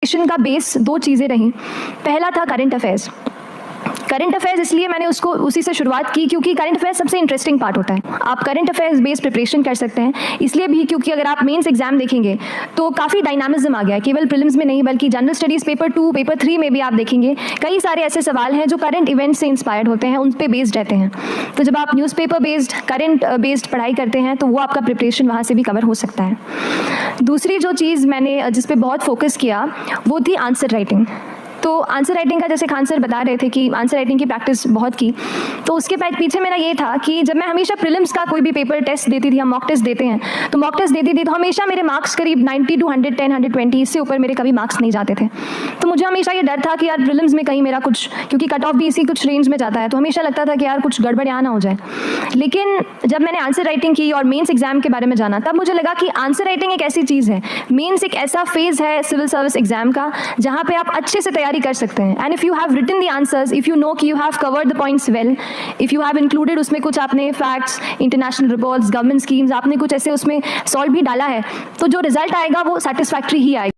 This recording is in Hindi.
का बेस दो चीज़ें रहीं। पहला था करंट अफेयर्स। करंट अफेयर्स इसलिए मैंने उसको उसी से शुरुआत की क्योंकि करंट अफेयर्स सबसे इंटरेस्टिंग पार्ट होता है। आप करंट अफेयर्स बेस्ड प्रिपरेशन कर सकते हैं, इसलिए भी क्योंकि अगर आप मेंस एग्जाम देखेंगे तो काफ़ी डायनामिज्म आ गया है, केवल प्रीलिम्स में नहीं बल्कि जनरल स्टडीज़ पेपर 2, पेपर 3 में भी आप देखेंगे कई सारे ऐसे सवाल हैं जो करंट इवेंट से इंस्पायर्ड होते हैं, उन पे बेस्ड रहते हैं। तो जब आप न्यूज़पेपर बेस्ड करंट बेस्ड पढ़ाई करते हैं तो वो आपका प्रिपरेशन वहाँ से भी कवर हो सकता है। दूसरी जो चीज़ मैंने जिस पे बहुत फोकस किया वो थी आंसर राइटिंग। तो आंसर राइटिंग का जैसे खान सर बता रहे थे कि आंसर राइटिंग की प्रैक्टिस बहुत की, तो उसके पीछे मेरा ये था कि जब मैं हमेशा प्रीलिम्स का कोई भी पेपर टेस्ट देती थी, हम मॉक टेस्ट देते हैं, तो मॉक टेस्ट देती थी तो हमेशा मेरे मार्क्स करीब 90 to 110, 120 इससे ऊपर मेरे कभी मार्क्स नहीं जाते थे। तो मुझे हमेशा ये डर था कि यार प्रीलिम्स में कहीं मेरा कुछ, क्योंकि कट ऑफ भी इसी कुछ रेंज में जाता है, तो हमेशा लगता था कि यार कुछ गड़बड़ यहाँ ना हो जाए। लेकिन जब मैंने आंसर राइटिंग की और मेन्स एग्जाम के बारे में जाना, तब मुझे लगा कि आंसर राइटिंग एक ऐसी चीज़ है, मेन्स एक ऐसा फेज़ है सिविल सर्विस एग्जाम का जहाँ पे आप अच्छे से तैयारी कर सकते हैं। And if you have written the answers, if you know कि you have covered the points well, if you have included उसमें कुछ आपने facts, international reports, government schemes, आपने कुछ ऐसे उसमें solve भी डाला है, तो जो result आएगा वो satisfactory ही आएगा।